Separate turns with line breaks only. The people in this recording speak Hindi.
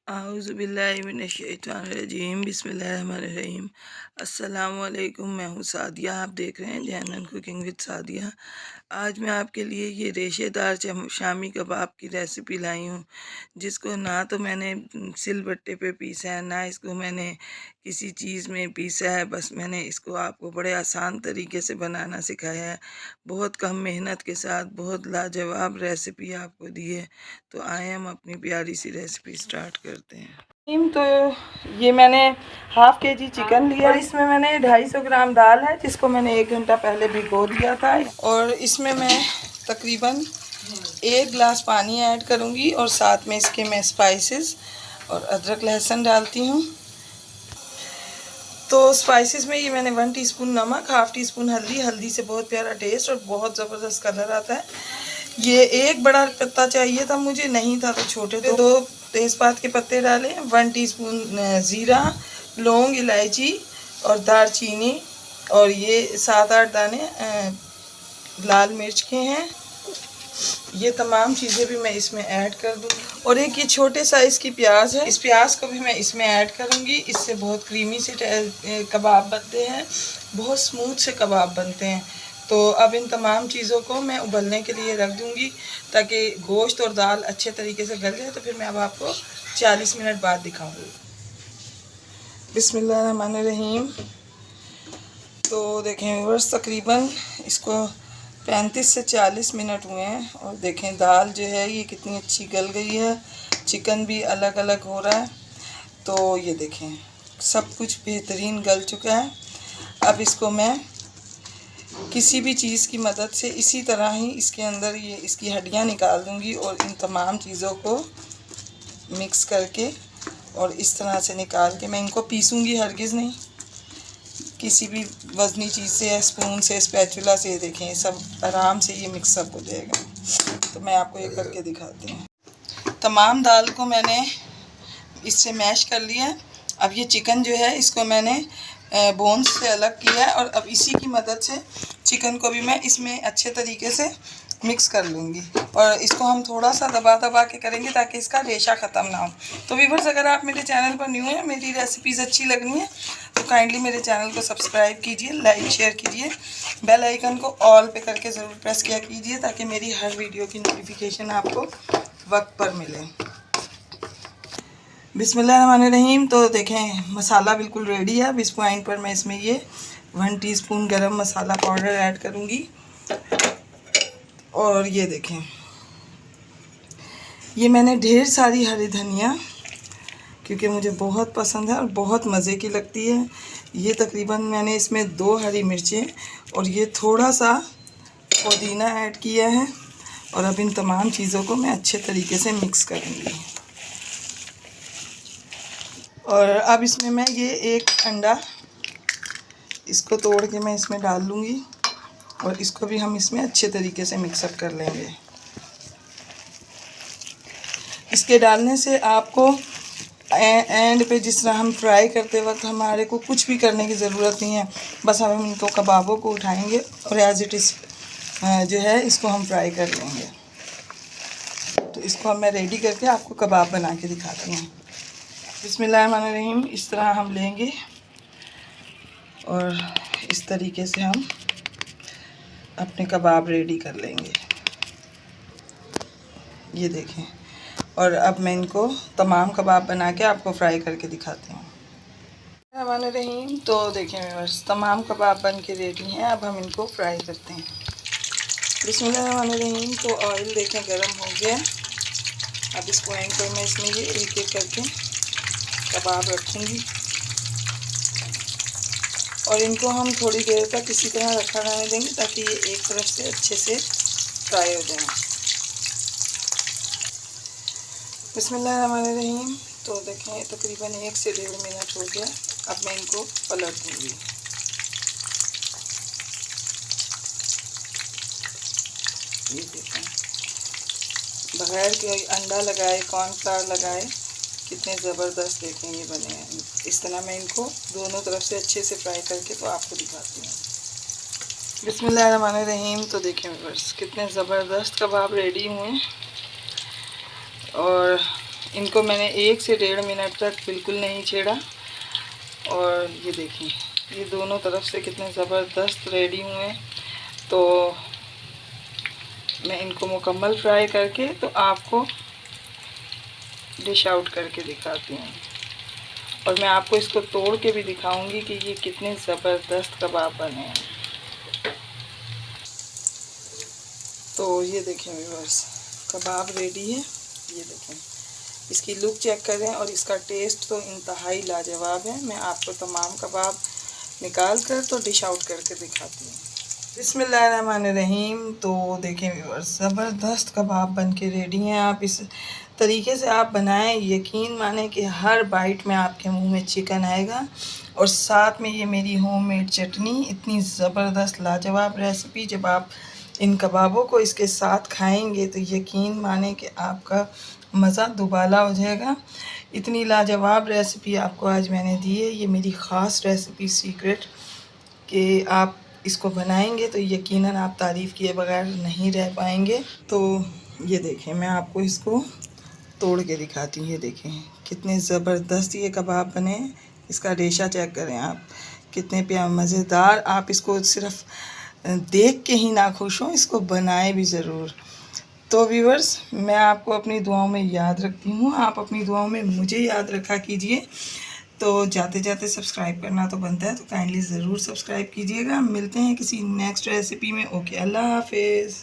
आउज़ुबिल्लाहिमिनश्शैतानिर्रजीम बिस्मिल्लाहिर्रहमानिर्रहीम। अस्सलामुअलैकुम, मैं हूँ सादिया। आप देख रहे हैं जैनन कुकिंग विद सादिया। आज मैं आपके लिए ये रेशेदार शामी कबाब की रेसिपी लाई हूँ, जिसको ना तो मैंने सिलबट्टे पे पीसा है, ना इसको मैंने किसी चीज़ में पीसा है। बस मैंने इसको आपको बड़े आसान तरीके से बनाना सिखाया है, बहुत कम मेहनत के साथ बहुत लाजवाब रेसिपी आपको दी है। तो आए हम अपनी प्यारी सी रेसिपी स्टार्ट करते हैं। तो ये मैंने हाफ़ के जी चिकन लिया और इसमें मैंने 250 ग्राम दाल है, जिसको मैंने 1 घंटा पहले भिगो दिया था। और इसमें मैं तकरीबन 1 गिलास पानी ऐड करूँगी और साथ में इसके मैं स्पाइसेस और अदरक लहसुन डालती हूँ। तो स्पाइसेस में ये मैंने 1 टीस्पून नमक, हाफ़ टी स्पून हल्दी। हल्दी से बहुत प्यारा टेस्ट और बहुत ज़बरदस्त कलर आता है। ये एक बड़ा पत्ता चाहिए था मुझे, नहीं था तो छोटे तो 2 तेज़पात के पत्ते डाले, 1 टीस्पून ज़ीरा, लौंग, इलायची और दालचीनी, और ये 7-8 दाने लाल मिर्च के हैं। ये तमाम चीज़ें भी मैं इसमें ऐड कर दूँगी। और एक ये छोटे साइज़ की प्याज है, इस प्याज को भी मैं इसमें ऐड करूँगी। इससे बहुत क्रीमी से कबाब बनते हैं, बहुत स्मूथ से कबाब बनते हैं। तो अब इन तमाम चीज़ों को मैं उबलने के लिए रख दूँगी, ताकि गोश्त और दाल अच्छे तरीके से गल जाए। तो फिर मैं अब आपको 40 मिनट बाद दिखाऊँगी। बिस्मिल्लाहिर्रहमानिर्रहीम। तो देखें व्यूअर्स, तकरीबन इसको 35 से 40 मिनट हुए हैं और देखें दाल जो है ये कितनी अच्छी गल गई है, चिकन भी अलग अलग हो रहा है। तो ये देखें सब कुछ बेहतरीन गल चुका है। अब इसको मैं किसी भी चीज़ की मदद से इसी तरह ही इसके अंदर ये इसकी हड्डियां निकाल दूंगी और इन तमाम चीज़ों को मिक्स करके और इस तरह से निकाल के मैं इनको पीसूँगी, हरगिज़ नहीं, किसी भी वज़नी चीज़ से या स्पून से, स्पैचुला से। देखें सब आराम से ये मिक्सअप हो जाएगा। तो मैं आपको एक करके दिखाती हूँ। तमाम दाल को मैंने इससे मैश कर लिया है। अब ये चिकन जो है इसको मैंने बोन्स से अलग किया है और अब इसी की मदद से चिकन को भी मैं इसमें अच्छे तरीके से मिक्स कर लूँगी। और इसको हम थोड़ा सा दबा दबा के करेंगे ताकि इसका रेशा ख़त्म ना हो। तो व्यूअर्स, अगर आप मेरे चैनल पर न्यू हैं, मेरी रेसिपीज़ अच्छी लगनी है तो काइंडली मेरे चैनल को सब्सक्राइब कीजिए, लाइक शेयर कीजिए, बेल आइकन को ऑल पे करके ज़रूर प्रेस किया कीजिए ताकि मेरी हर वीडियो की नोटिफिकेशन आपको वक्त पर मिले। बिस्मिल्लाहिर्रहमानिर्रहीम। तो देखें मसाला बिल्कुल रेडी है। अब इस पॉइंट पर मैं इसमें ये 1 टीस्पून गरम मसाला पाउडर ऐड करूँगी। और ये देखें ये मैंने ढेर सारी हरी धनिया, क्योंकि मुझे बहुत पसंद है और बहुत मज़े की लगती है। ये तकरीबन मैंने इसमें 2 हरी मिर्चें और ये थोड़ा सा पुदीना ऐड किया है। और अब इन तमाम चीज़ों को मैं अच्छे तरीके से मिक्स करूँगी। और अब इसमें मैं ये 1 अंडा इसको तोड़ के मैं इसमें डाल लूँगी और इसको भी हम इसमें अच्छे तरीके से मिक्सअप कर लेंगे। इसके डालने से आपको एंड पे जिस तरह हम फ्राई करते वक्त हमारे को कुछ भी करने की ज़रूरत नहीं है, बस हम इनको कबाबों को उठाएंगे और एज इट इज़ जो है इसको हम फ्राई कर लेंगे। तो इसको मैं रेडी करके आपको कबाब बना के दिखाती हूँ। बिस्मिल्लाहिर्रहमानिर्रहीम। इस तरह हम लेंगे और इस तरीके से हम अपने कबाब रेडी कर लेंगे। ये देखें। और अब मैं इनको तमाम कबाब बना के आपको फ्राई करके दिखाती हूँ। बिस्मिल्लाहिर्रहमानिर्रहीम। तो देखें बस तमाम कबाब बन के रेडी हैं। अब हम इनको फ्राई करते हैं। बिस्मिल्लाहिर्रहमानिर्रहीम। तो ऑयल देखें गर्म हो गया। अब इस पॉइंट पर मैं इसमें ये एक एक करके कबाब रखूँगी और इनको हम थोड़ी देर तक इसी तरह रखा रहने देंगे ताकि ये एक तरफ से अच्छे से फ्राई हो जाए। बिस्मिल्लाहिर्रहमानिर्रहीम। तो देखें तकरीबन 1 से 1.5 मिनट हो गया। अब मैं इनको पलट दूँगी। ये देखें बगैर कोई अंडा लगाए, कॉर्नफ्लावर लगाए, कितने ज़बरदस्त देखें ये बने हैं। इस तरह मैं इनको दोनों तरफ से अच्छे से फ्राई करके तो आपको दिखाती हूँ। बिस्मिल्लाहिर्रहमानिर्रहीम। तो देखें व्यूअर्स कितने ज़बरदस्त कबाब रेडी हुए हैं और इनको मैंने 1 से 1.5 मिनट तक बिल्कुल नहीं छेड़ा। और ये देखिए ये दोनों तरफ से कितने ज़बरदस्त रेडी हुए। तो मैं इनको मुकम्मल फ्राई करके तो आपको डिश आउट करके दिखाती हूँ। और मैं आपको इसको तोड़ के भी दिखाऊंगी कि ये कितने ज़बरदस्त कबाब बने हैं। तो ये देखें व्यूअर्स, कबाब रेडी है। ये देखें, इसकी लुक चेक करें और इसका टेस्ट तो इंतहाई लाजवाब है। मैं आपको तमाम कबाब निकाल कर तो डिश आउट करके दिखाती हूँ। बिस्मिल्लाहिर्रहमानिर्रहीम। तो देखें व्यूअर्स, ज़बरदस्त कबाब बन के रेडी हैं। आप इस तरीके से आप बनाएं, यकीन माने कि हर बाइट में आपके मुंह में चिकन आएगा। और साथ में ये मेरी होममेड चटनी, इतनी ज़बरदस्त लाजवाब रेसिपी। जब आप इन कबाबों को इसके साथ खाएंगे तो यकीन माने कि आपका मज़ा दुबाला हो जाएगा। इतनी लाजवाब रेसिपी आपको आज मैंने दी है। ये मेरी ख़ास रेसिपी सीक्रेट कि आप इसको बनाएंगे तो यकीनन आप तारीफ़ किए बगैर नहीं रह पाएंगे। तो ये देखें, मैं आपको इसको तोड़ के दिखाती हूँ। ये देखें कितने ज़बरदस्त ये कबाब बने हैं। इसका रेशा चेक करें आप, कितने प्यार मज़ेदार। आप इसको सिर्फ देख के ही ना खुश हों, इसको बनाएं भी ज़रूर। तो व्यूअर्स, मैं आपको अपनी दुआओं में याद रखती हूँ, आप अपनी दुआओं में मुझे याद रखा कीजिए। तो जाते जाते सब्सक्राइब करना तो बनता है, तो काइंडली ज़रूर सब्सक्राइब कीजिएगा। मिलते हैं किसी नेक्स्ट रेसिपी में। ओके, अल्लाह हाफिज़।